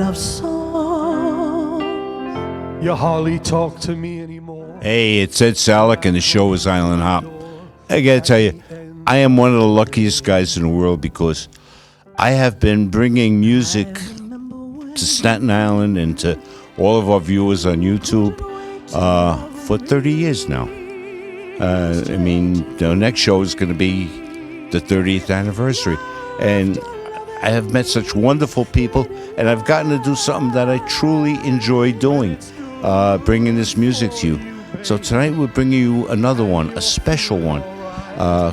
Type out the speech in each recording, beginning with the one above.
love songs. You hardly talk to me anymore. Hey, it's Ed Salek, and the show is Island Hop. I gotta tell you, I am one of the luckiest guys in the world because I have been bringing music to Staten Island and to all of our viewers on YouTube for 30 years now. I mean, the next show is going to be the 30th anniversary. And I have met such wonderful people, and I've gotten to do something that I truly enjoy doing, bringing this music to you. So tonight we're bringing you another one, a special one.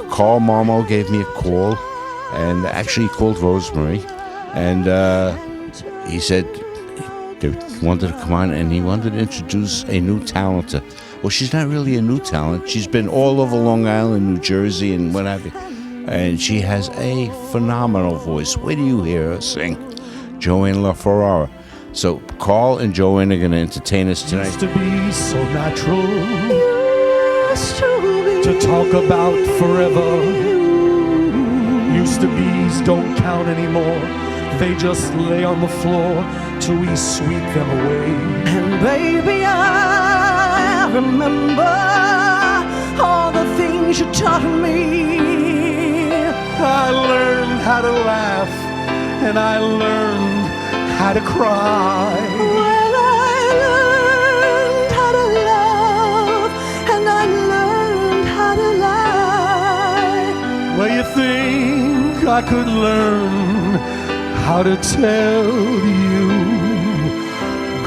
Carl Marmo gave me a call, and actually he called Rosemary, and he said they wanted to come on, and he wanted to introduce a new talent. Well, she's not really a new talent. She's been all over Long Island, New Jersey, and what have you. And she has a phenomenal voice. Wait till you hear her sing. Joanne LaFerrera. So Carl and Joanne are going to entertain us tonight. Used to be so natural to talk about forever. Used to be's don't count anymore. They just lay on the floor till we sweep them away. And baby, I remember all the things you taught me. I learned how to laugh, and I learned how to cry. Well, I learned how to love, and I learned how to lie. Well, you think I could learn how to tell you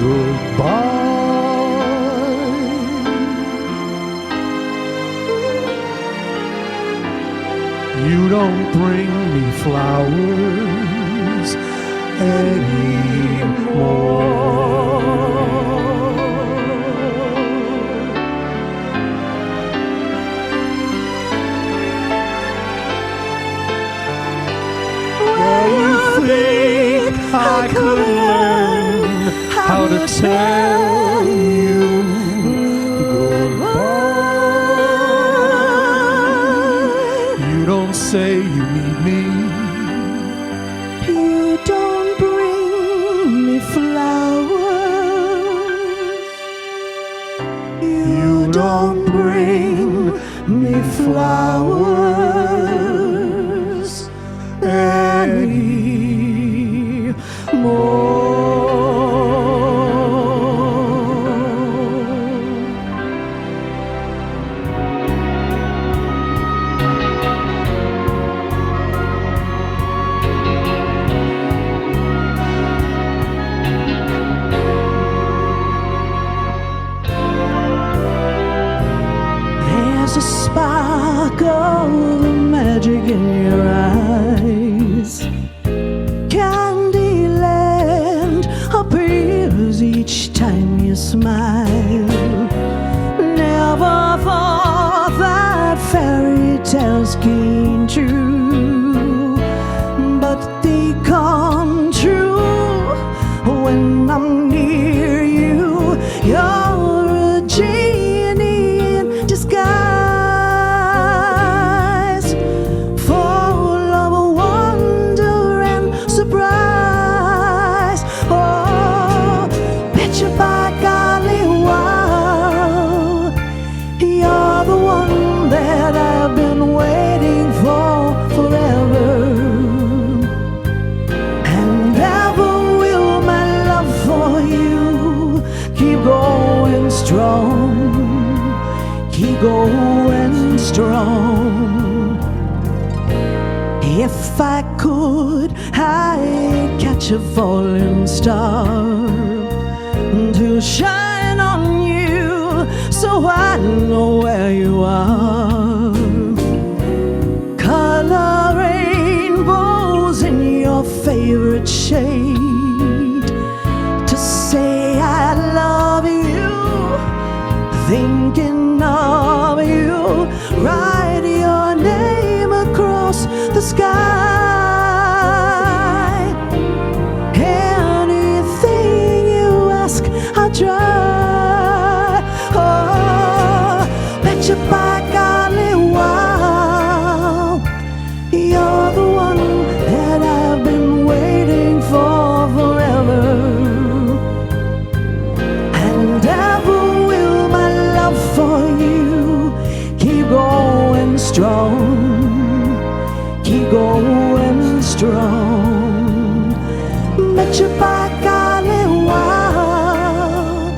goodbye? You don't bring me flowers anymore. Well, you think I could learn how to tell you goodbye? You don't say you need me. You don't bring me flowers. You don't bring me flowers anymore. There's a sparkle of magic in your eyes. Candyland appears each time you smile. Never thought that fairy tales came true, but they come true when I'm near you. You're a genie in disguise, full of wonder and surprise. Oh, bet you by golly, wow, you're the one that I've been waiting for forever. And ever will my love for you keep going strong, keep going strong. If I could, I'd catch a falling star to shine on you so I know where you are. Color rainbows in your favorite shade to say I love you, thinking of you, write your name across the sky. Anything you ask, I'll try. Oh, bet you by golly, wow, you're the one that I've been waiting for strong, keep going strong. Met you by golly, wow,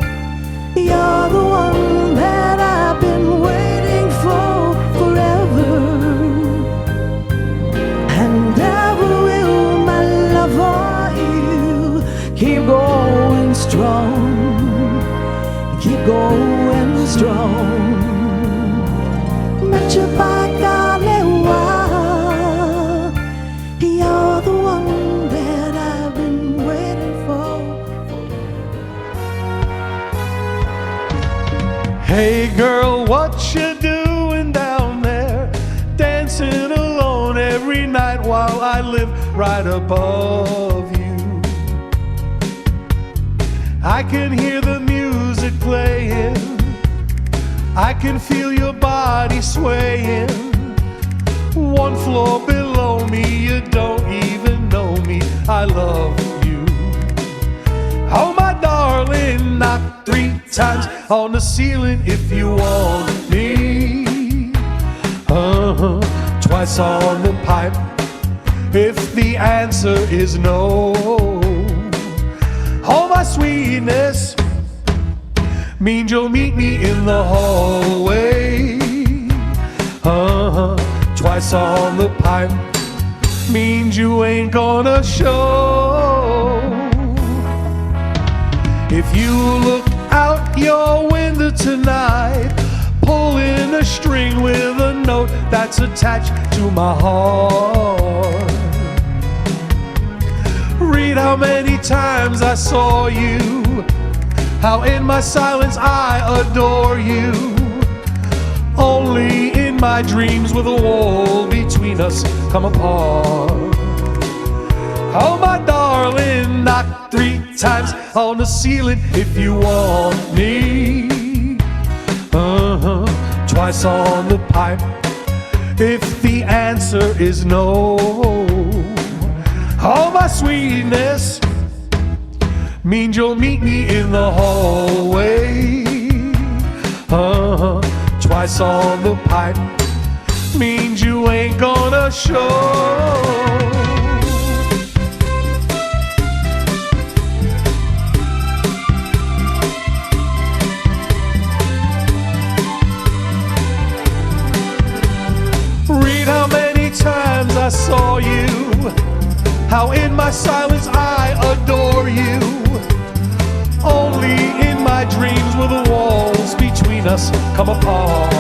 you're the one that I've been waiting for forever, and ever will my love for you keep going strong, keep going strong. Met you by golly, wow, you're the one that I've been waiting for. Hey girl, what you doing down there, dancing alone every night while I live right above you? I can hear the music playing, I can feel your body swaying. One floor below me, you don't even know me. I love you. Oh my darling, knock 3 times on the ceiling if you want me. Twice on the pipe if the answer is no. Oh my sweetness means you'll meet me in the hallway. Twice on the pipe means you ain't gonna show. If you look out your window tonight, pulling a string with a note that's attached to my heart, read how many times I saw you, how in my silence I adore you. Only in my dreams will the wall between us come apart. Oh my darling, knock 3 times on the ceiling if you want me. Twice on the pipe if the answer is no. Oh my sweetness means you'll meet me in the hallway. Twice on the pipe means you ain't gonna show. Read how many times I saw you, how in my silence I adore you. Only in my dreams will the walls between us come apart.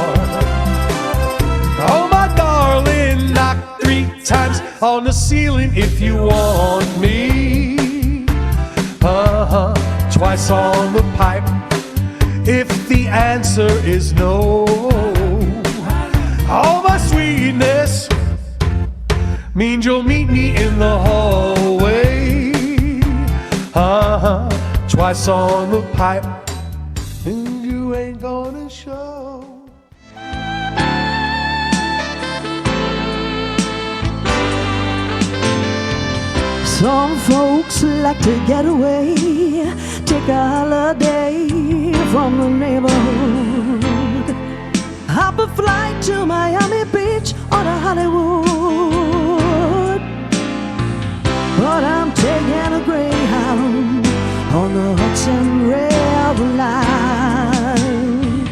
Oh my darling, knock 3 times on the ceiling if you want me. Twice on the pipe if the answer is no. Oh my sweetness means you'll meet me in the hallway. Twice on the pipe, and you ain't gonna show. Some folks like to get away, take a holiday from the neighborhood, hop a flight to Miami Beach or to Hollywood. But I'm taking a Greyhound on the Hudson River line.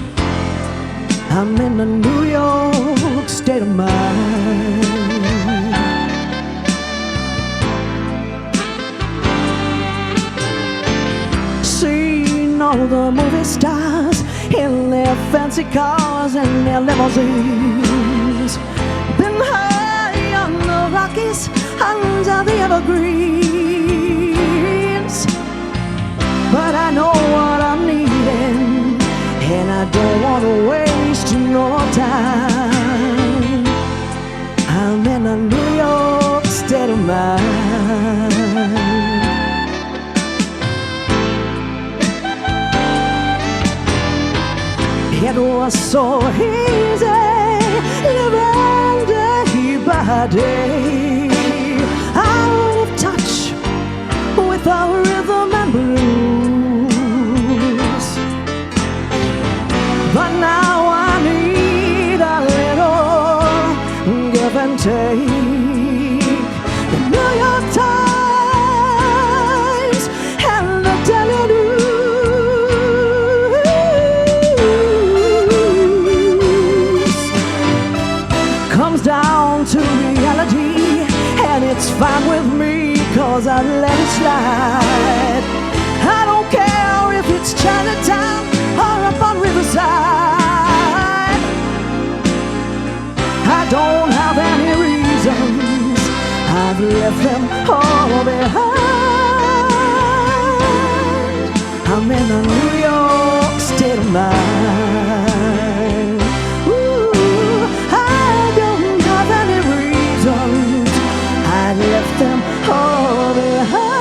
I'm in the New York state of mind. Seen all the movie stars in their fancy cars and their limousines. Been high on the Rockies, under the evergreens. But I know what I'm needing, and I don't want to waste no time. I'm in a New York state of mind. It was so easy living day by day, out of touch with our rhythm and blues. But now I need a little take the New York Times and the Daily News. Comes down to reality, and it's fine with me, 'cause I let it slide. I don't care if it's Chinatown or up on Riverside. I don't have any reasons, I've left them all behind. I'm in a New York state of mind. Ooh, I don't have any reasons, I left them all behind.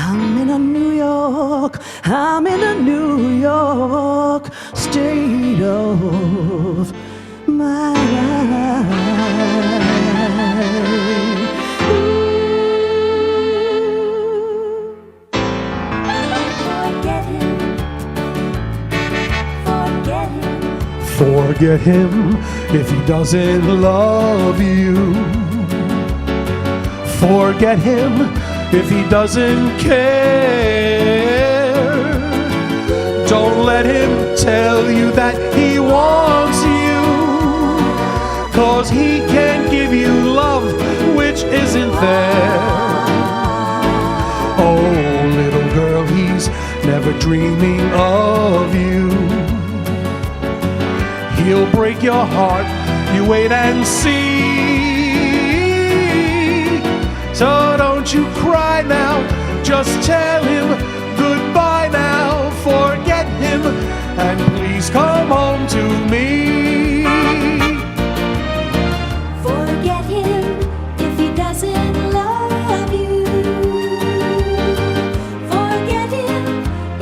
I'm in a New York, I'm in a New York state of mind. Forget him. Forget him. Forget him if he doesn't love you. Forget him if he doesn't care. Don't let him tell you that he wants you, 'cause he can't give you love which isn't there. Oh, little girl, he's never dreaming of you. He'll break your heart, you wait and see. So don't you cry now, just tell him goodbye now. Forget him and please come home to me. Forget him if he doesn't love you. Forget him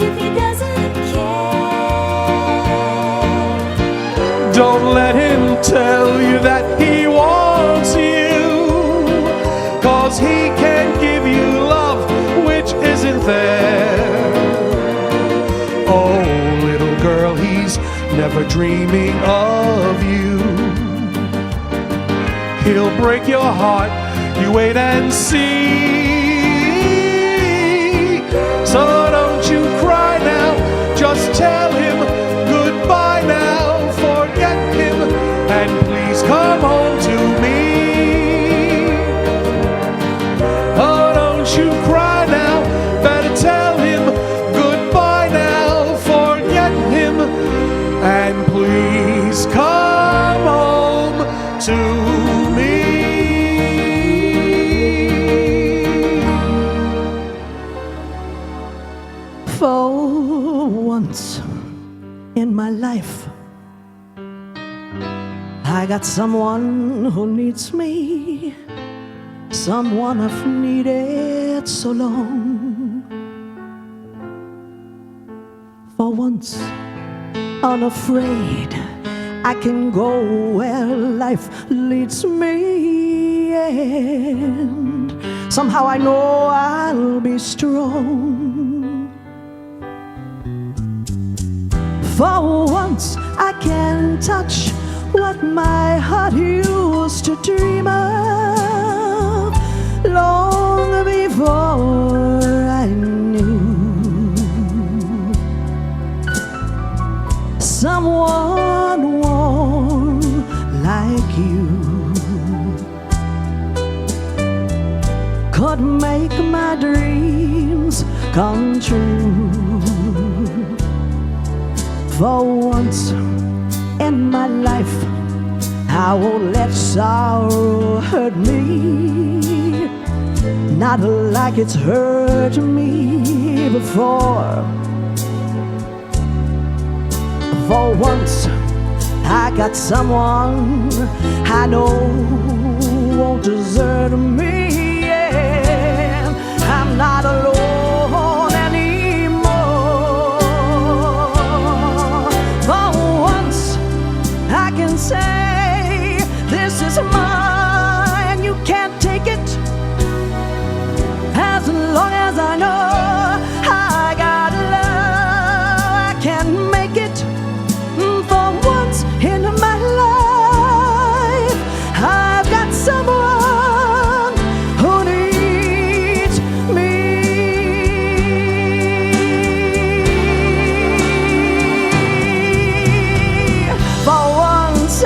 if he doesn't care. Don't let him tell you that he wants you, 'cause he can't give you love which isn't there. Oh, little girl, he's never dreaming of you. He'll break your heart, you wait and see. So don't you cry now, just tell him goodbye now. Forget him and please come home to me. Oh, don't you cry now, better tell him goodbye now. Forget him and please come home to me. For once in my life, I got someone who needs me, someone I've needed so long. For once, unafraid, I can go where life leads me, and somehow I know I'll be strong. For once, I can touch what my heart used to dream of long before I knew someone warm like you could make my dreams come true. For once in my life, I won't let sorrow hurt me, not like it's hurt me before. For once, I got someone I know won't desert me, and I'm not alone anymore. For once, I can say this is mine, you can't take it. As long as I know I got love, I can make it. For once in my life,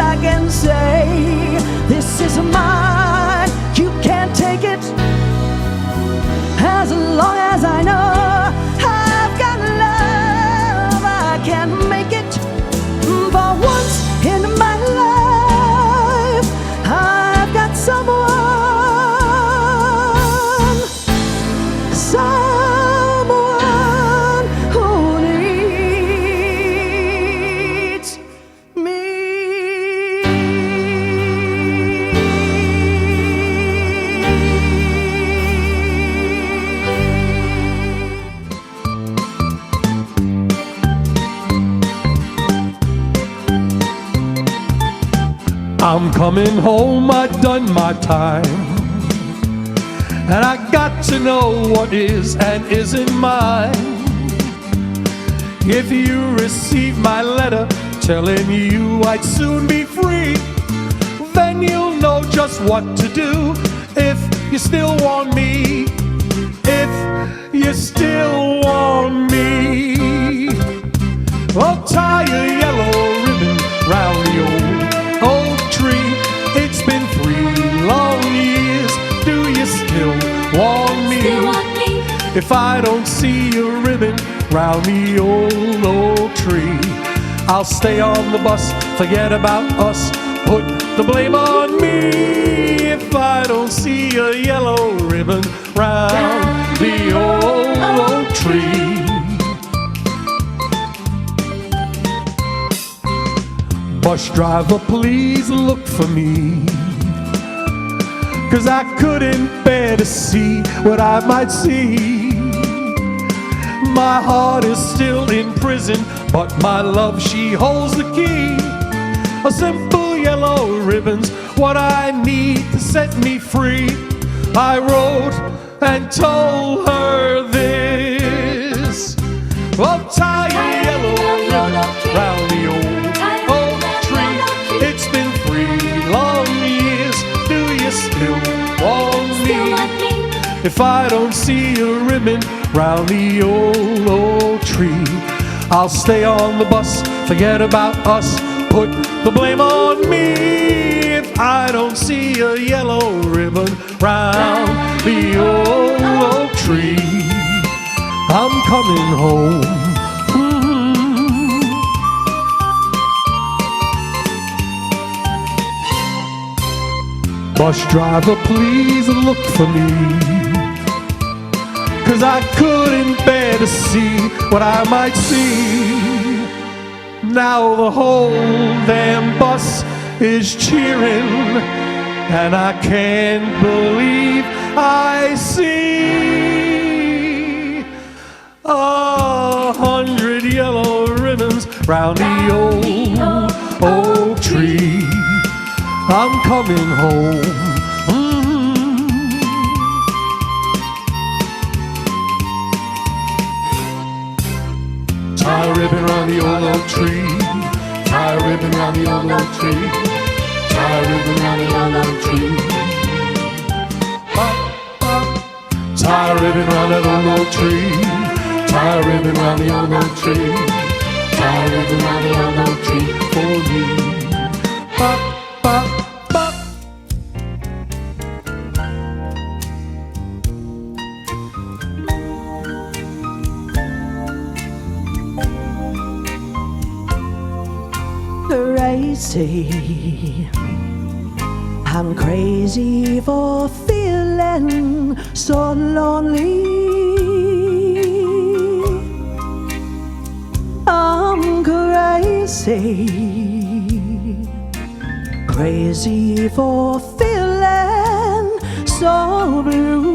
I can say, this is mine, you can't take it. As long as I know I've got love, I can make it. For once in my life, I've got someone who needs me. I'm coming home, I've done my time, and I got to know what is and isn't mine. If you receive my letter telling you I'd soon be free, then you'll know just what to do if you still want me. If you still want me, oh, tie a yellow ribbon round the old tree. It's been 3 long years. Do you still want me? Still want me? If I don't see a ribbon round the old tree, I'll stay on the bus, forget about us, put the blame on me. If I don't see a yellow ribbon round the old tree. Bus driver, please look for me, 'cause I couldn't bear to see what I might see. My heart is still in prison, but my love, she holds the key. A simple yellow ribbon's what I need to set me free. I wrote and told her this. Oh, tie a yellow ribbon round the old tree. It's been 3 long years. Do you still want me? If I don't see a ribbon round the old tree, I'll stay on the bus, forget about us, put the blame on me. If I don't see a yellow ribbon round the old tree, I'm coming home. Bus driver, please look for me, 'cause I couldn't bear to see what I might see. Now the whole damn bus is cheering, and I can't believe I see 100 yellow ribbons round the old tree. I'm coming home. Tie a ribbon round the old tree. Tie a ribbon round the old tree. Tie a ribbon round the old tree. Tie a ribbon round that old tree. Tie a ribbon round the old tree. Tie a ribbon round the old tree for me. Crazy, I'm crazy for feeling so lonely. I'm crazy, crazy for feeling so blue.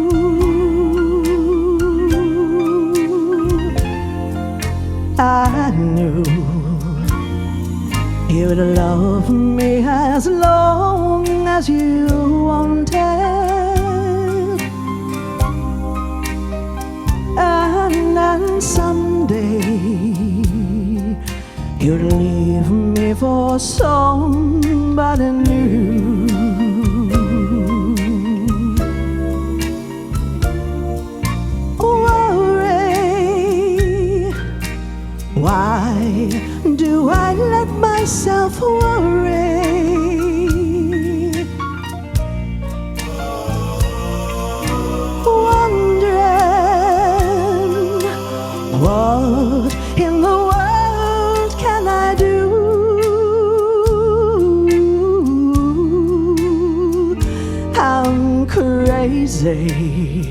I knew you'd love me as long as you wanted, and then someday you'd leave me for somebody new. Worry, why do I let myself worry? crazy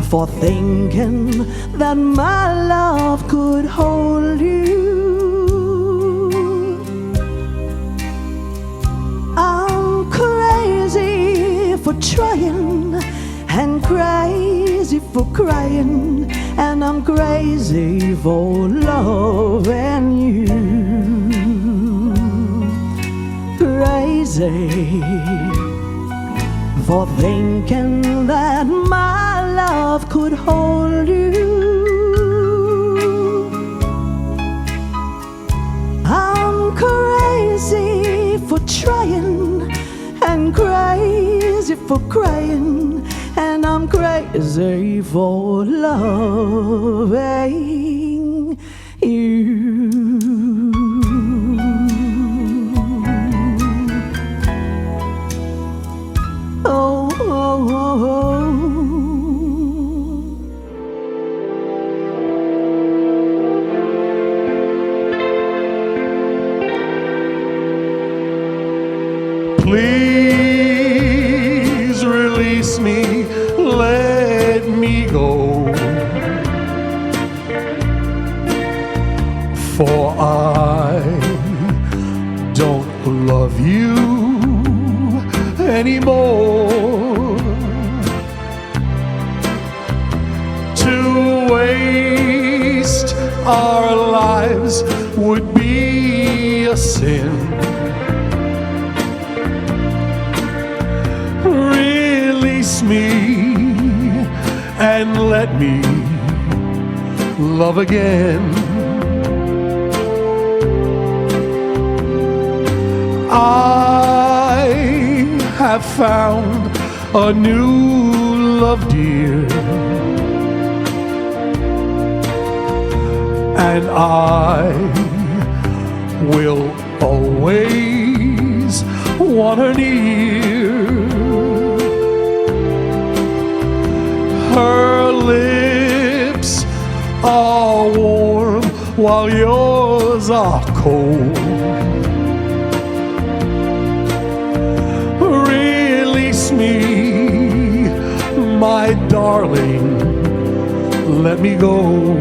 for thinking that my love could hold you. I'm crazy for trying and crazy for crying, and I'm crazy for loving you. Crazy for thinking that my love could hold you. I'm crazy for trying and crazy for crying, and I'm crazy for loving you. Oh, oh, oh, oh. Please release me, let me go, for I don't love you anymore. To waste our lives would be a sin. Release me and let me love again. I have found a new love, dear, and I will always want her near. Her lips are warm while yours are cold. Release me, my darling, let me go.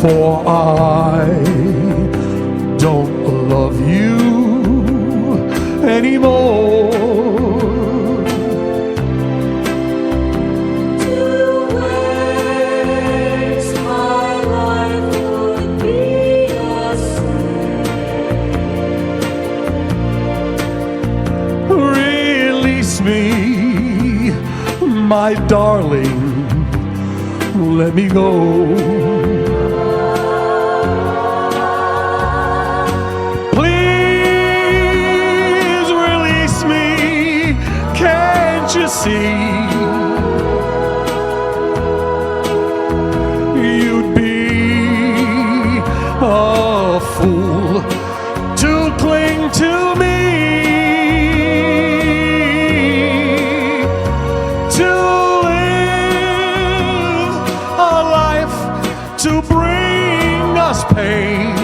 For I don't love you anymore. To waste my life would be a sin. Release me, my darling, let me go. You see, you'd be a fool to cling to me, to live a life to bring us pain.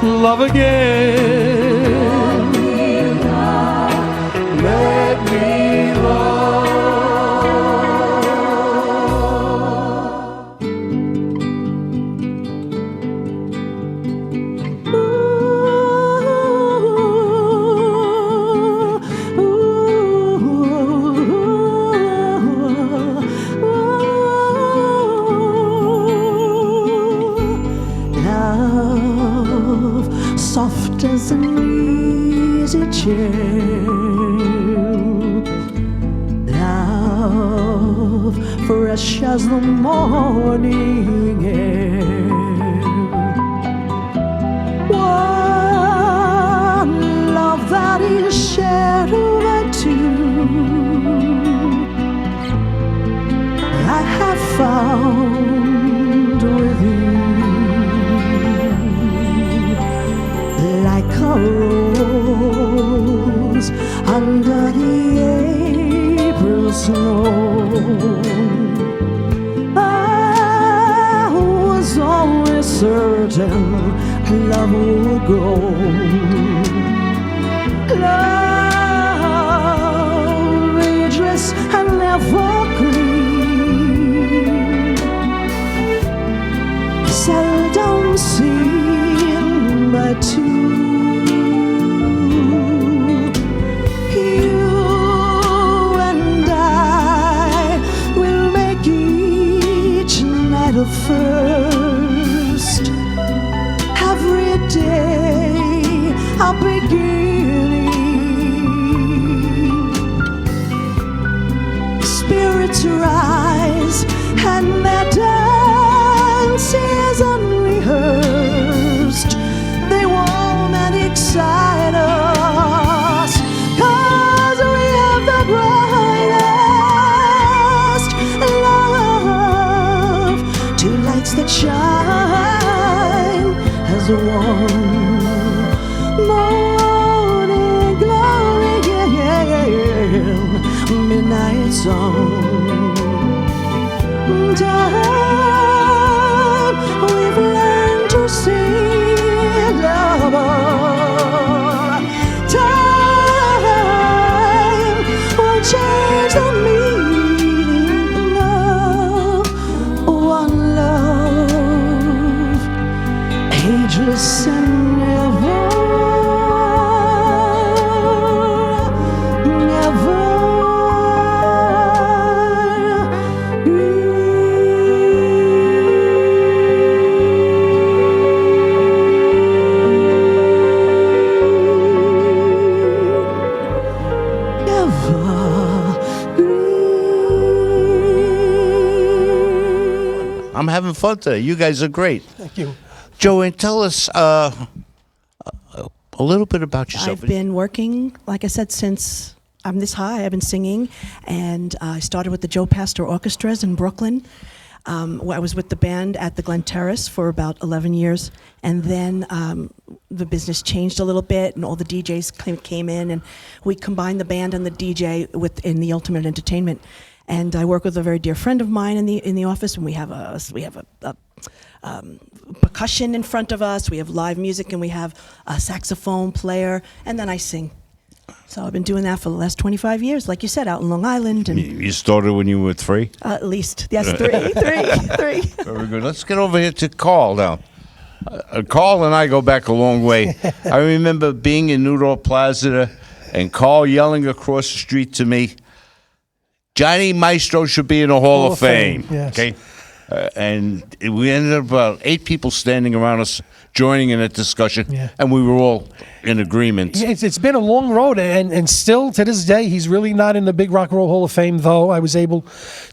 Love again. Let me soft as an easy chair, love fresh as the morning air, one love that is shared by two. I have found with you. known. I was always certain love would grow. Love, ageless and evergreen, seldom seen by two. You and I will make each night a first, every day a beginning. Spirits rise and their dance is unrehearsed. They warm and excite us, 'cause we have the brightest love, two lights that shine as one. Morning glory, midnight song. Time we've learned to sing, lover. Time will change the meaning of one love, ageless and never. I'm having fun today. You guys are great. Thank you. Joanne, tell us a little bit about yourself. I've been working, like I said, since I'm this high. I've been singing, and I started with the Joe Pastor Orchestras in Brooklyn. I was with the band at the Glen Terrace for about 11 years, and then the business changed a little bit, and all the DJs came in, and we combined the band and the DJ in the Ultimate Entertainment. And I work with a very dear friend of mine in the office, and we have a percussion in front of us. We have live music, and we have a saxophone player, and then I sing. So I've been doing that for the last 25 years, like you said, out in Long Island. And You started when you were 3? at least, yes, three. Very good. Let's get over here to Carl now. Carl and I go back a long way. I remember being in Newdorf Plaza and Carl yelling across the street to me, Johnny Maestro should be in the Hall of Fame. Yes. Okay, and we ended up about 8 people standing around us, joining in a discussion, Yeah. and we were all in agreement. It's been a long road, and still to this day, he's really not in the Big Rock and Roll Hall of Fame, though I was able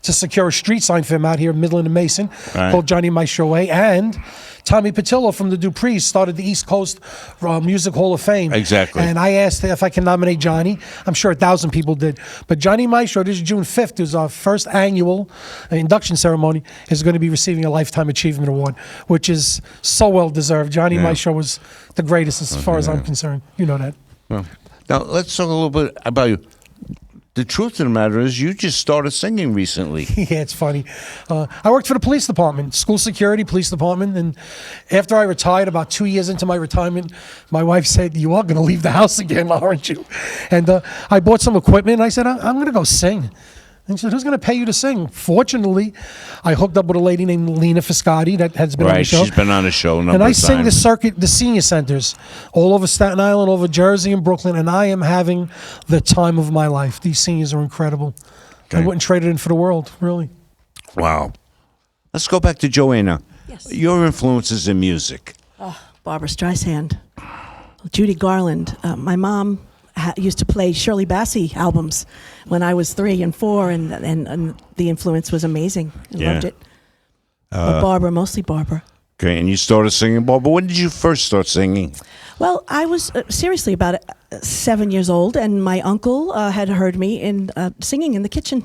to secure a street sign for him out here in Midland and Mason called Johnny Maestro Way, and Tommy Patillo from the Duprees started the East Coast Music Hall of Fame. Exactly. And I asked if I can nominate Johnny. I'm sure 1,000 people did. But Johnny Maestro, this is June 5th, is our first annual induction ceremony, is going to be receiving a Lifetime Achievement Award, which is so well deserved. Johnny Maestro was the greatest as far as I'm concerned. You know that. Well, now, let's talk a little bit about you. The truth of the matter is you just started singing recently. Yeah, it's funny. I worked for the police department, school security, police department, and after I retired, about 2 years into my retirement, my wife said, "You are going to leave the house again, aren't you?" And I bought some equipment, and I said, "I'm going to go sing." And she said, "Who's going to pay you to sing?" Fortunately, I hooked up with a lady named Lena Fiscotti that has been on the show. She's been on the show a number And I of sing the times. circuit, the senior centers, all over Staten Island, over Jersey and Brooklyn, and I am having the time of my life. These seniors are incredible. I Okay. wouldn't trade it in for the world, really. Wow. Let's go back to Joanna. Yes. Your influences in music. Barbra Streisand, Judy Garland. My mom used to play Shirley Bassey albums when I was 3 and 4, and the influence was amazing. I loved it. But Barbara, mostly Barbara. Okay, and you started singing, Barbara. When did you first start singing? Well, I was seriously about 7 years old, and my uncle had heard me in singing in the kitchen.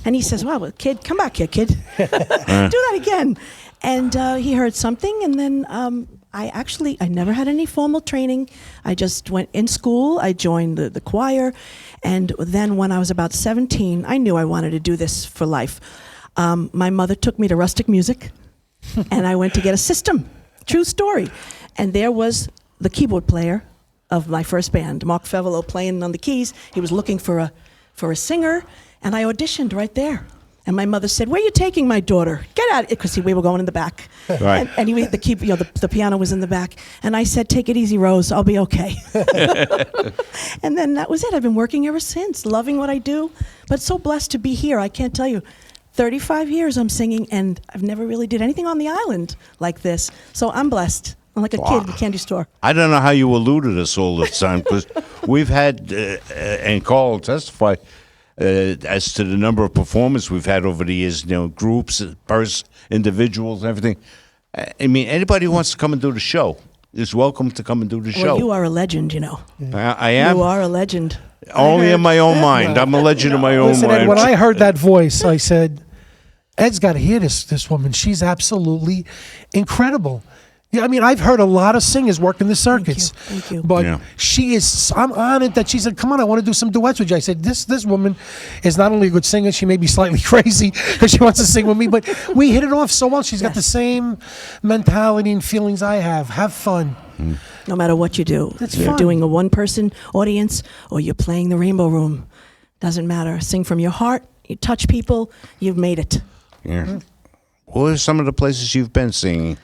And he says, "Wow, kid, come back here, kid. Do that again." And he heard something, and then I never had any formal training. I just went in school. I joined the choir, and then when I was about 17, I knew I wanted to do this for life. My mother took me to Rustic Music, and I went to get a system. True story. And there was the keyboard player of my first band, Mark Fevelo, playing on the keys. He was looking for a singer, and I auditioned right there. And my mother said, "Where are you taking my daughter? Get out!" Because we were going in the back. Right. And the piano was in the back. And I said, "Take it easy, Rose. I'll be okay." And then that was it. I've been working ever since, loving what I do. But so blessed to be here. I can't tell you. 35 years I'm singing, and I've never really did anything on the island like this. So I'm blessed. I'm like a kid in the candy store. I don't know how you eluded us all this time, because we've had, and Carl will testify, as to the number of performers we've had over the years, groups, individuals, and everything. I mean, anybody who wants to come and do the show is welcome to come and do the show. Well, you are a legend, you know. I am. You are a legend. Only in my own mind. I'm a legend in my own Listen, mind. Ed, when I heard that voice, I said, Ed's got to hear this woman. She's absolutely incredible. Yeah, I mean, I've heard a lot of singers work in the circuits. Thank you. But Yeah. she is, I'm honored that she said, "Come on, I want to do some duets with you." I said, this woman is not only a good singer, she may be slightly crazy because she wants to sing with me, but we hit it off so well. She's got the same mentality and feelings I have. Have fun. No matter what you do, That's if you're fun. doing a one-person audience or you're playing the Rainbow Room, doesn't matter. Sing from your heart. You touch people. You've made it. Yeah. What are some of the places you've been singing?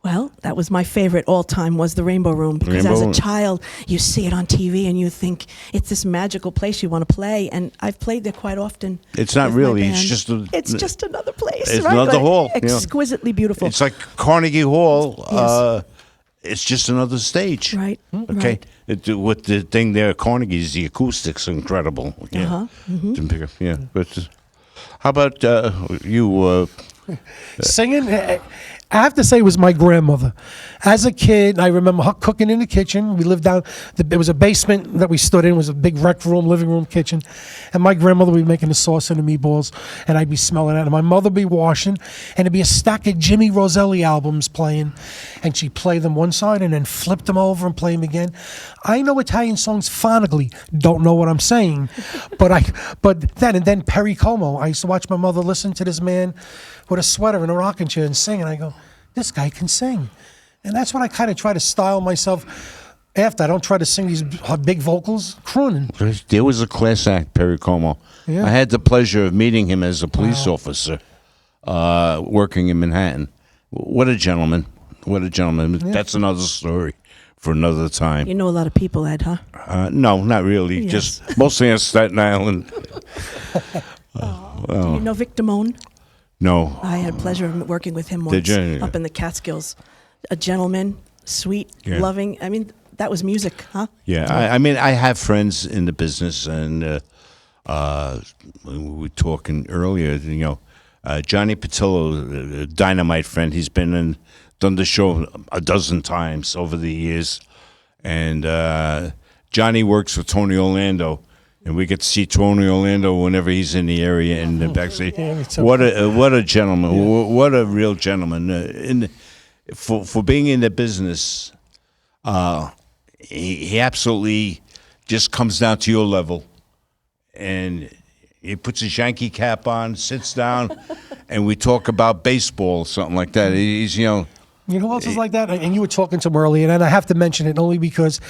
Well, that was my favorite all-time was the Rainbow Room, because Rainbow as a Room. child, you see it on TV and you think it's this magical place you want to play, and I've played there quite often. It's not with my really, it's band. just It's just another place. it's right? another hall, yeah. Exquisitely beautiful. It's like Carnegie Hall. Yes. It's just another stage. Right. Okay. Right. With the thing there at Carnegie's, the acoustics are incredible. Yeah. Uh-huh. Didn't pick up- yeah. But how about you? Singing, I have to say, it was my grandmother. As a kid, I remember her cooking in the kitchen. We lived down, there was a basement that we stood in. It was a big rec room, living room, kitchen. And my grandmother would be making the sauce and the meatballs, and I'd be smelling it. And my mother would be washing, and it'd be a stack of Jimmy Roselli albums playing. And she'd play them one side and then flip them over and play them again. I know Italian songs phonically, don't know what I'm saying. But then Perry Como. I used to watch my mother listen to this man with a sweater and a rocking chair and sing, and I go, this guy can sing. And that's what I kind of try to style myself after. I don't try to sing these big vocals, crooning. There was a class act, Perry Como. Yeah. I had the pleasure of meeting him as a police officer, working in Manhattan. What a gentleman! What a gentleman! That's another story for another time. You know a lot of people, Ed, huh? No, not really. Yes. Just mostly on Staten Island. Do you know Vic Damone? No. I had pleasure of working with him Did once you? up in the Catskills. A gentleman, sweet, Yeah. loving. I mean, that was music, huh? Yeah, I mean, I have friends in the business, and we were talking earlier. Johnny Patillo, a dynamite friend. He's been and done the show a dozen times over the years, and Johnny works with Tony Orlando. And we get to see Tony Orlando whenever he's in the area in the backstage. it's so What a gentleman! What a real gentleman! For being in the business, he absolutely just comes down to your level, and he puts his Yankee cap on, sits down, and we talk about baseball or something like that. He's You know who else is like that? And you were talking to him earlier, and I have to mention it only because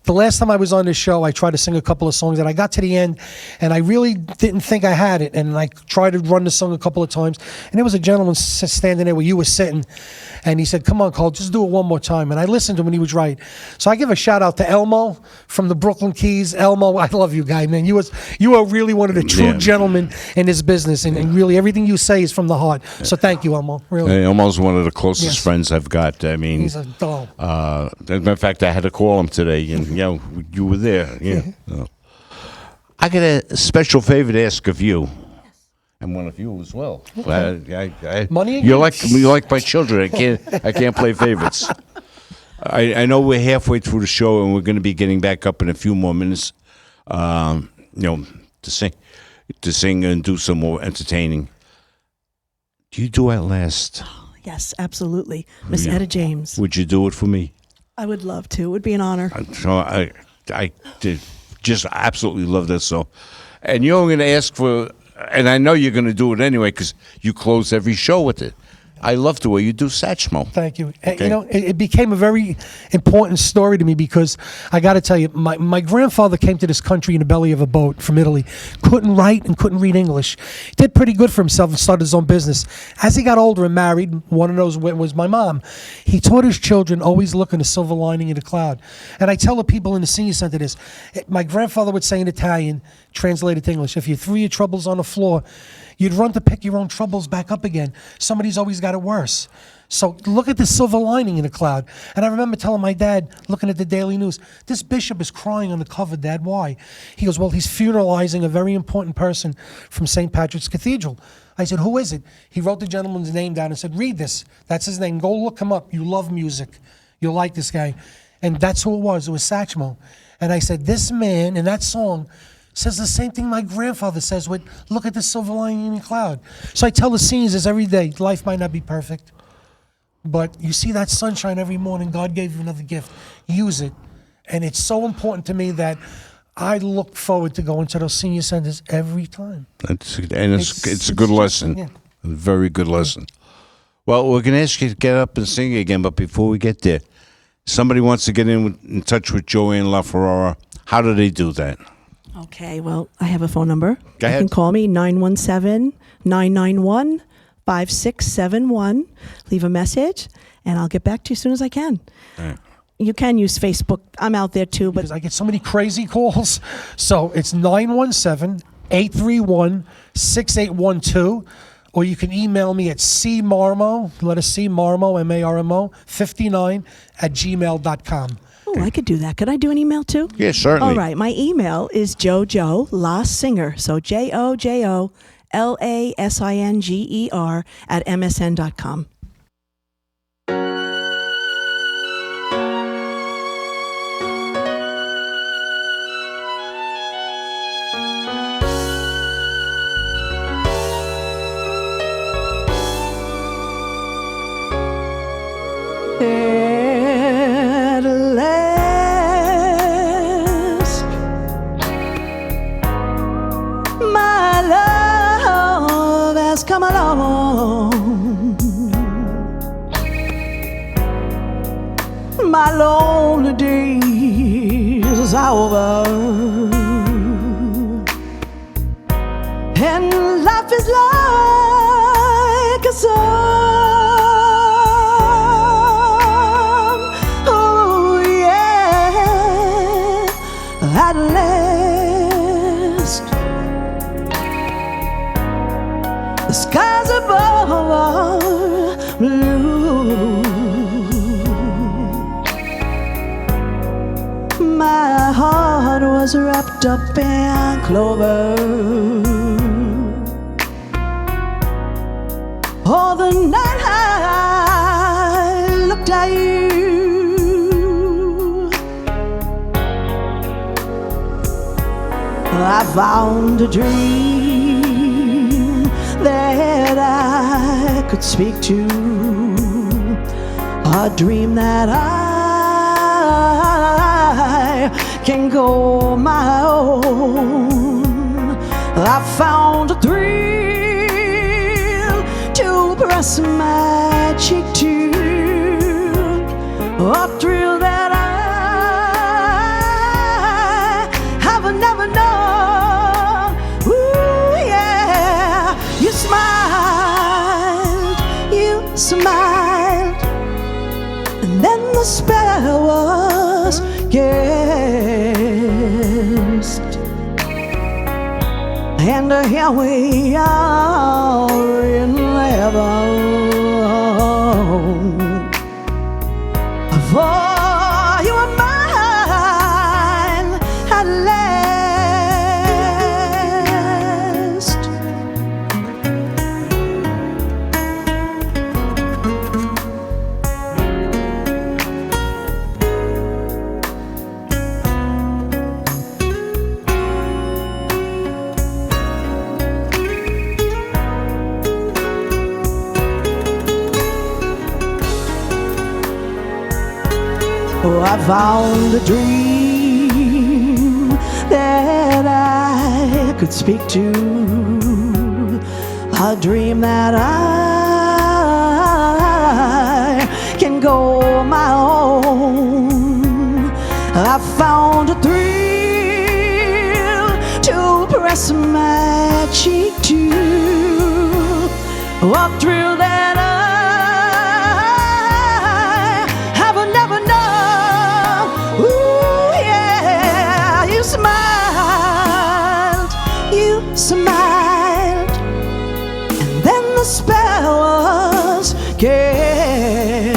the last time I was on this show, I tried to sing a couple of songs, and I got to the end, and I really didn't think I had it, and I tried to run the song a couple of times, and there was a gentleman standing there where you were sitting, and he said, "Come on, Cole, just do it one more time." And I listened to him, and he was right. So I give a shout out to Elmo from the Brooklyn Keys. Elmo, I love you, guy, man. You are really one of the true Yeah. gentlemen in this business, and really everything you say is from the heart. So thank you, Elmo. Really, almost one of the closest Yes. friends I've got. I mean, he's a doll. as a matter of fact, I had to call him today, and you were there. Yeah. I got a special favor to ask of you, and one of you as well. Money again? You're like my children. I can't play favorites. I know we're halfway through the show, and we're going to be getting back up in a few more minutes. To sing and do some more entertaining. Do you do At Last? Yes, absolutely. Miss Yeah. Etta James. Would you do it for me? I would love to. It would be an honor. So I did just absolutely love that song. And you're going to ask for, and I know you're going to do it anyway because you close every show with it. I love the way you do Satchmo. Thank you. And, Okay. you know, it became a very important story to me because I got to tell you, my grandfather came to this country in the belly of a boat from Italy, couldn't write and couldn't read English. Did pretty good for himself and started his own business. As he got older and married, one of those was my mom. He taught his children always look in the silver lining in the cloud. And I tell the people in the senior center this. My grandfather would say in Italian, translated to English, if you threw your troubles on the floor, you'd run to pick your own troubles back up again. Somebody's always got it worse. So look at the silver lining in the cloud. And I remember telling my dad, looking at the daily news, this bishop is crying on the cover, Dad, why? He goes, well, he's funeralizing a very important person from St. Patrick's Cathedral. I said, who is it? He wrote the gentleman's name down and said, read this. That's his name. Go look him up. You love music. You'll like this guy. And that's who it was. It was Satchmo. And I said, this man in that song says the same thing my grandfather says with, look at the silver lining in the cloud. So I tell the seniors this every day. Life might not be perfect, but you see that sunshine every morning. God gave you another gift. Use it. And it's so important to me that I look forward to going to those senior centers every time. It's a good It's lesson. yeah. A very good lesson. Well, we're going to ask you to get up and sing again, but before we get there, somebody wants to get in touch with Joanne LaFerrera. How do they do that? Okay, well, I have a phone number. Go You ahead. can call me 917-991-5671. Leave a message, and I'll get back to you as soon as I can. right. You can use Facebook. I'm out there too, but Because I get so many crazy calls. So it's 917-831-6812. Or you can email me at cmarmo, let us see, Marmo, M-A-R-M-O, 59 @gmail.com. oh, I could do that. Could I do an email too? Yeah, certainly. All right, my email is Jojo Lasinger, so JoJo LASINGER @msn.com. At last, my love has come along. My lonely days are over, and life is like a song. Oh yeah, at last, the skies above are blue. My heart was wrapped up in clover. All the night I looked at you, I found a dream that I could speak to, a dream that I can call my own. I found a thrill to press my cheek to, a thrill that I have never known. Ooh yeah, you smiled, and then the spell was cast. And here we are in heaven, for you are mine at last. Oh, I found a dream that I could speak to, a dream that I can go my own. I found a thrill to press my cheek to, a thrill that I have never known. Ooh, yeah, you smiled, and then the spell was cast,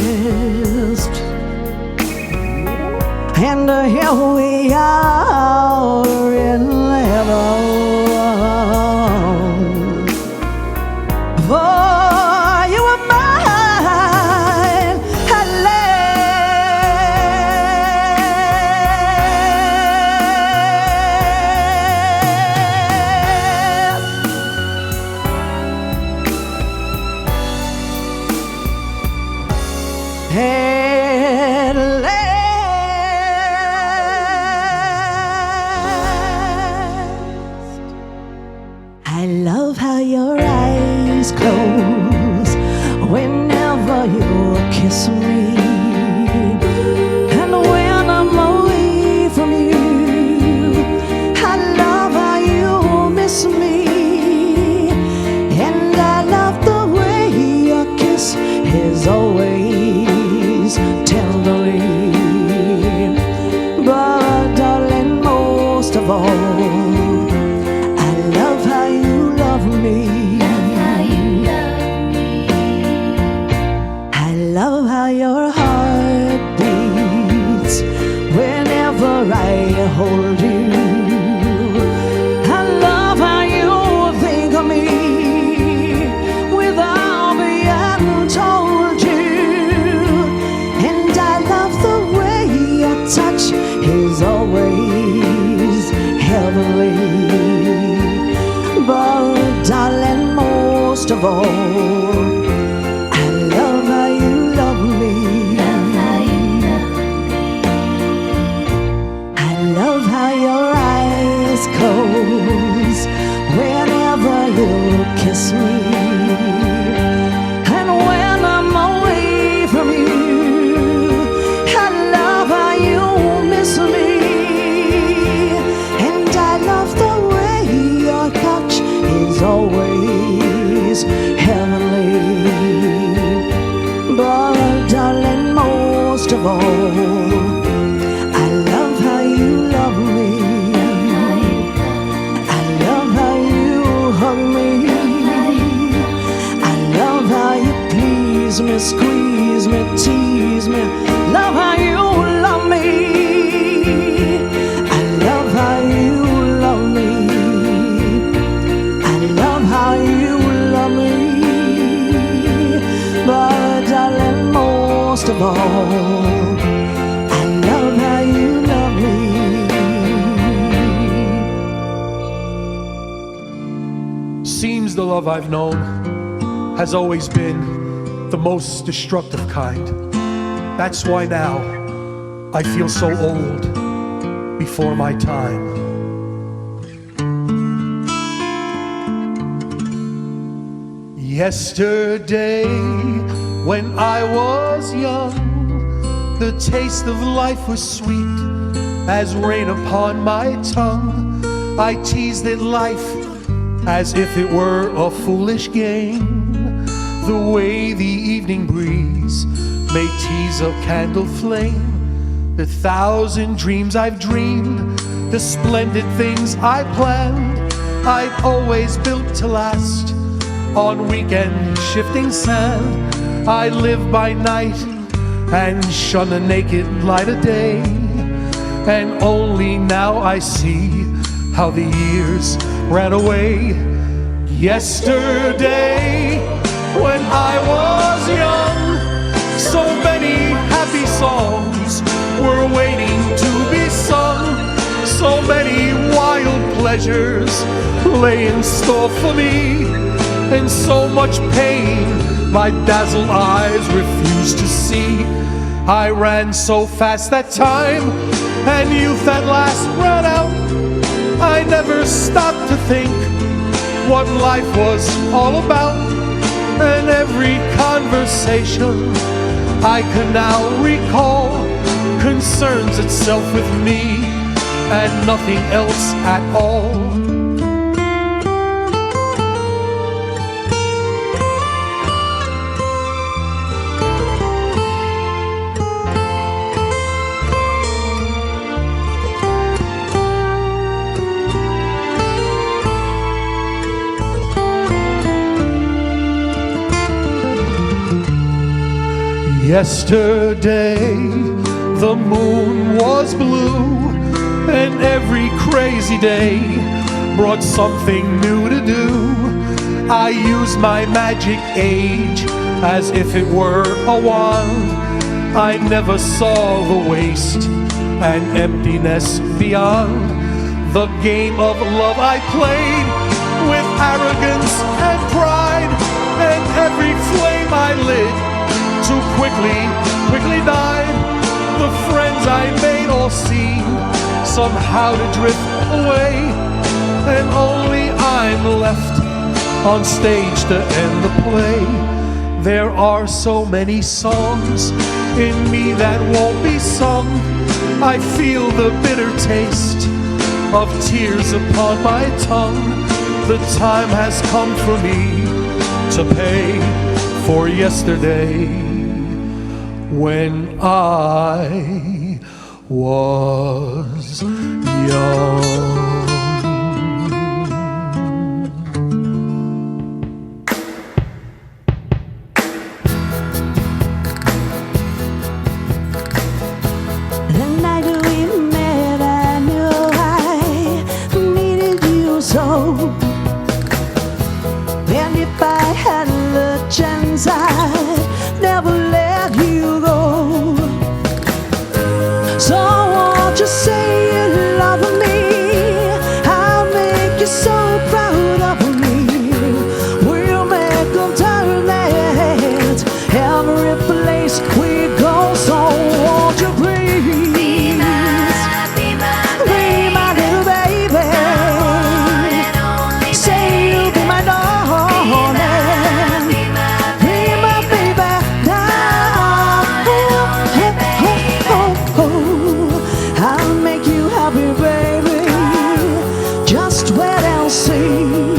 and here we are in heaven. For you were mine at I love how your eyes close whenever you kiss me, and when I'm away from you, I love how you miss me, and I love the way your kiss is always tenderly. But darling, most of all, I love how your heart beats whenever I hold you. I love how you think of me without being told you. And I love the way your touch is always heavenly. But darling, most of all, I love how you love me. I love how your eyes close whenever you kiss me, and when I'm away from you, I love how you miss me, and I love the way your touch is always heavenly. But darling, most of all, I love how you love me. I love how you hug me. I love how you please me, squeeze me, tease me. Love how you love me. I love how you love me. How you love me. But darling, most of all, I love how you love me. Seems the love I've known has always been the most destructive kind. That's why now I feel so old before my time. Yesterday, when I was young, the taste of life was sweet as rain upon my tongue. I teased at life as if it were a foolish game, the way the evening breeze may tease a candle flame. The thousand dreams I've dreamed, the splendid things I planned, I'd always built to last on weekend shifting sand. I live by night and shun the naked light of day, and only now I see how the years ran away. Yesterday, when I was young, so many happy songs were waiting to be sung. So many wild pleasures lay in store for me, and so much pain my dazzled eyes refused to see. I ran so fast that time and youth at last ran out. I never stopped to think what life was all about. And every conversation I can now recall concerns itself with me and nothing else at all. Yesterday, the moon was blue, and every crazy day brought something new to do. I used my magic age as if it were a wand. I never saw the waste and emptiness beyond. The game of love I played with arrogance and pride, and every flame I lit too quickly died. The friends I made all seem somehow to drift away, and only I'm left on stage to end the play. There are so many songs in me that won't be sung. I feel the bitter taste of tears upon my tongue. The time has come for me to pay for yesterday, when I was young. The night we met, I knew I needed you so. And if I had the chance, I'd never let you go. So won't you say you love me? I'll make you so proud of me. We'll make them turn their heads every place we go. So won't you please be my little baby? Say you'll be my darling. Be my baby now. I'll make you happy, baby. Just wait and see.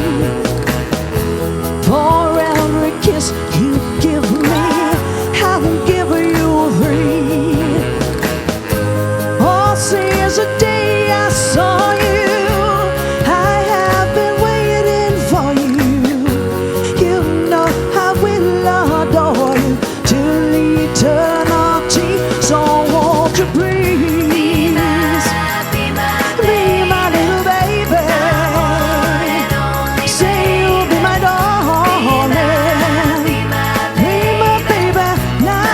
For every kiss you give me, I will give you three. Oh, since the day I saw you, I have been waiting for you. You know I will adore you till eternity. So won't you please be my little baby? Say you'll be my darling. Be my baby now.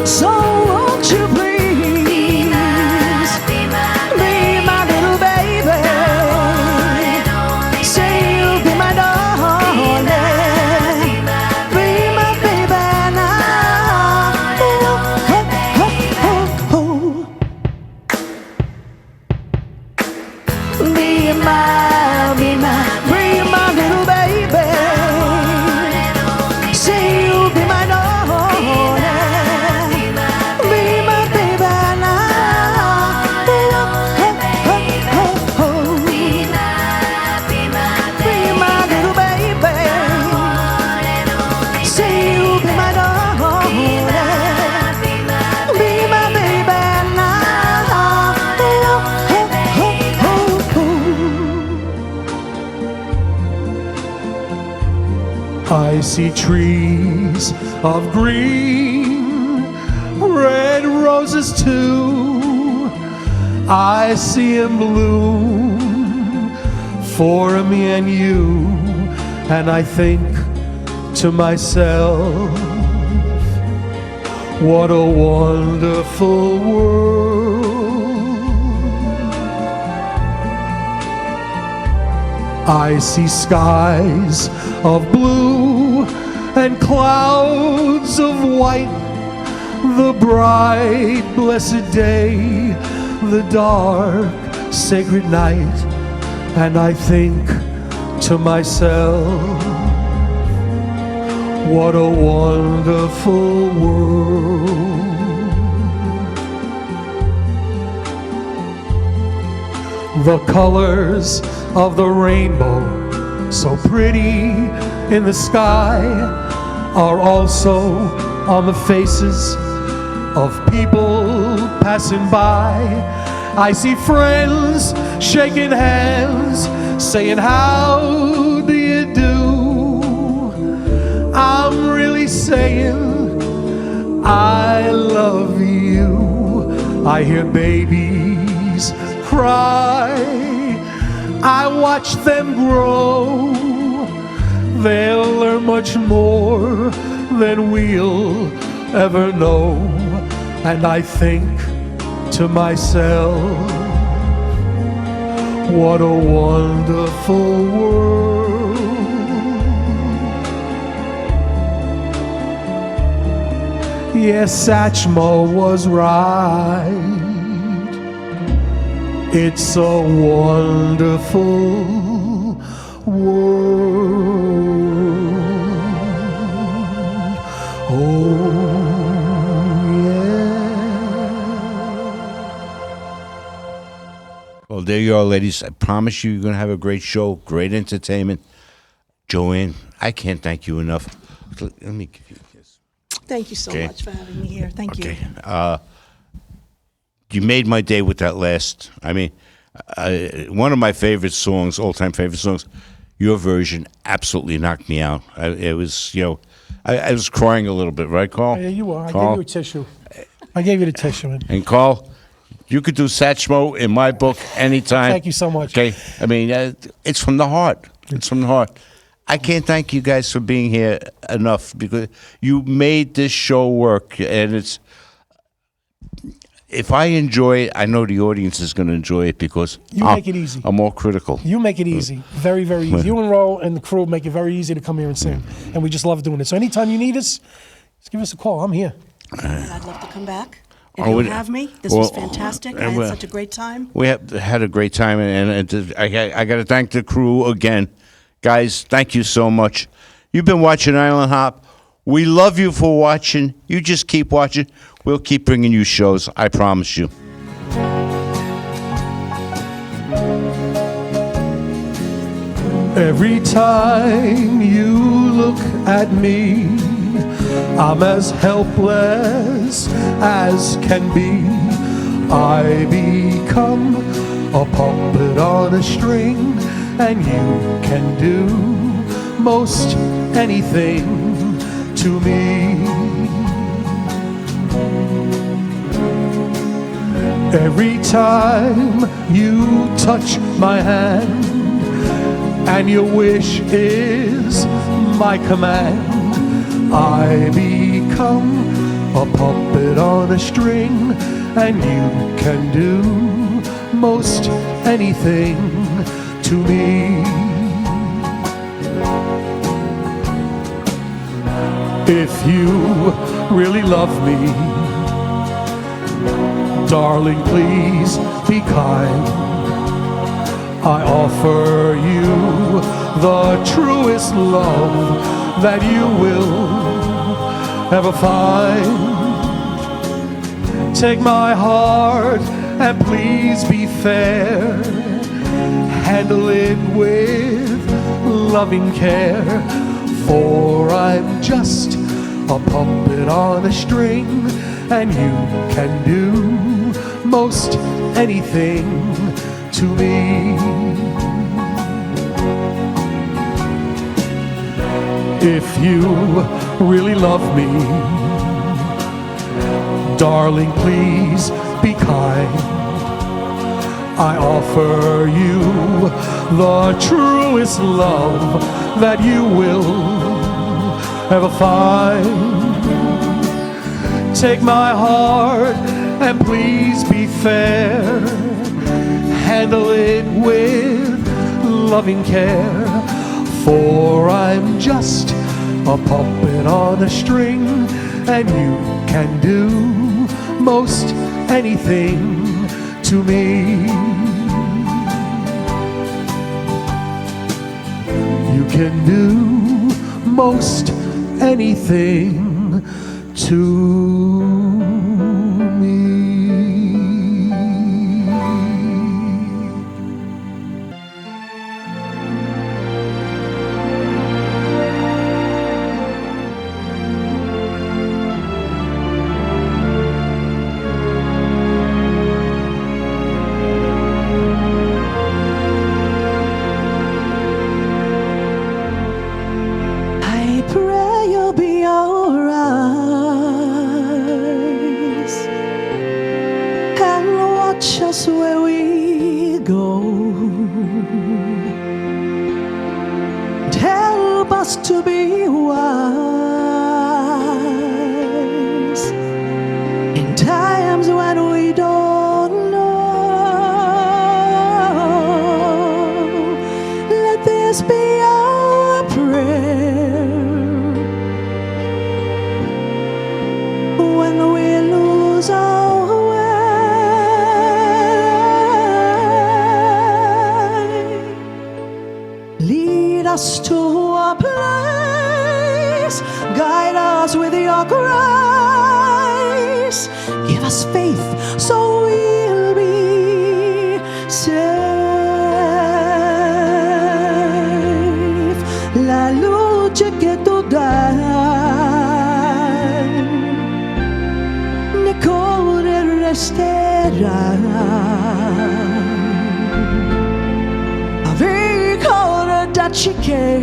So won't you please be my little baby? Say you'll be my darling. Be my baby now. Be my little baby. Say you'll be my darling. Be my baby now. Be my little baby. Say you'll be my darling. Be my baby now. I see trees of green, red roses too. I see 'em bloom for me and you, and I think to myself, What a wonderful world. I see skies of blue and clouds of white, the bright blessed day, the dark sacred night, and I think to myself, what a wonderful world. The colors of the rainbow, so pretty in the sky, are also on the faces of people passing by. I see friends shaking hands, saying, how do you do? I'm really saying, I love you. I hear babies cry, I watch them grow. They'll learn much more than we'll ever know. And I think to myself, what a wonderful world. Yes, Satchmo was right. It's a wonderful world. Oh, Well, there you are, ladies. I promise you, you're going to have a great show, great entertainment. Joanne, I can't thank you enough. Let me give you a kiss. Thank you so Okay. much for having me here. Thank you. You made my day with that last. I mean, one of my favorite songs, all-time favorite songs, your version absolutely knocked me out. It was, I was crying a little bit, right, Carl? Yeah, you are. I Carl? gave you a tissue. I gave you the tissue. Man. And Carl, you could do Satchmo in my book anytime. Thank you so much. Okay, I mean, it's from the heart. It's from the heart. I can't thank you guys for being here enough because you made this show work, and it's. If I enjoy it, I know the audience is going to enjoy it because You make it easy. I'm more critical. You make it easy. Very, very easy. You and Ro and the crew make it very easy to come here and sing. And we just love doing it. So anytime you need us, just give us a call. I'm here. And I'd love to come back. If Oh, you we- have me, this well, was fantastic. I had such a great time. We have had a great time, and I got to thank the crew again. Guys, thank you so much. You've been watching Island Hop. We love you for watching. You just keep watching. We'll keep bringing you shows. I promise you. every time you look at me, I'm as helpless as can be. I become a puppet on a string, and you can do most anything to me. Every time you touch my hand, and your wish is my command, I become a puppet on a string, and you can do most anything to me. If you really love me, darling, please be kind. I offer you the truest love that you will ever find. Take my heart and please be fair. Handle it with loving care, for I'm just a puppet on a string, and you can do most anything to me. If you really love me, darling, please be kind. I offer you the truest love that you will ever find. Take my heart and please be fair. Handle it with loving care. For I'm just a puppet on a string, and you can do most anything to me. You can do most anything to me. I pray you'll be alright and watch us where we go. And help us to be wise in times when we don't know. Let this be our prayer when we lose our way. Lead us to a place, guide us with your grace. Give us faith so we'll be safe. La luce che tu dai nel cuore resterà. Ricordaci che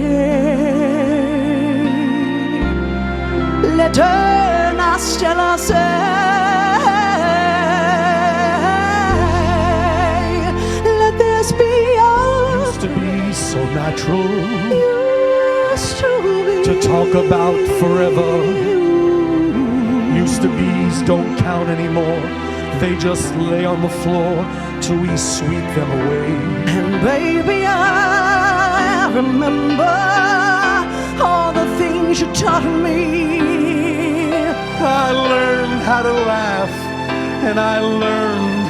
l'eterna stella sei. Let this be our Used to be so natural used to be. to talk about forever. Used to be's don't count anymore. They just lay on the floor till we sweep them away. And baby, I remember all the things you taught me. I learned how to laugh and I learned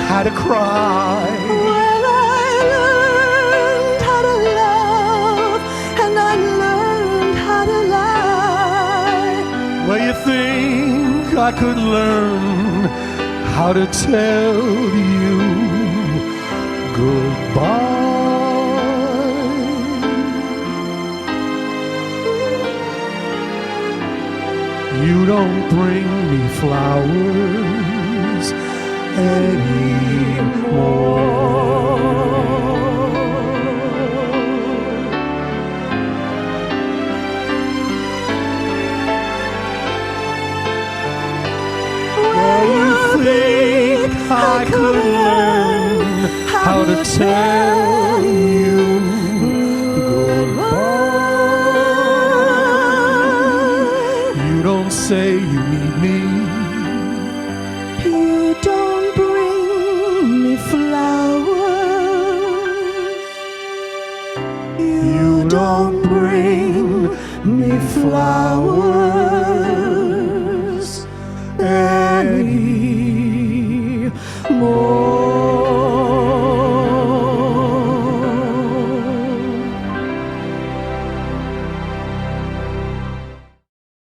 how to cry. Well, I learned how to love and I learned how to lie. Well, you think I could learn how to tell you goodbye? You don't bring me flowers anymore. Well, you think I could learn how to tell you goodbye? You don't say you need me.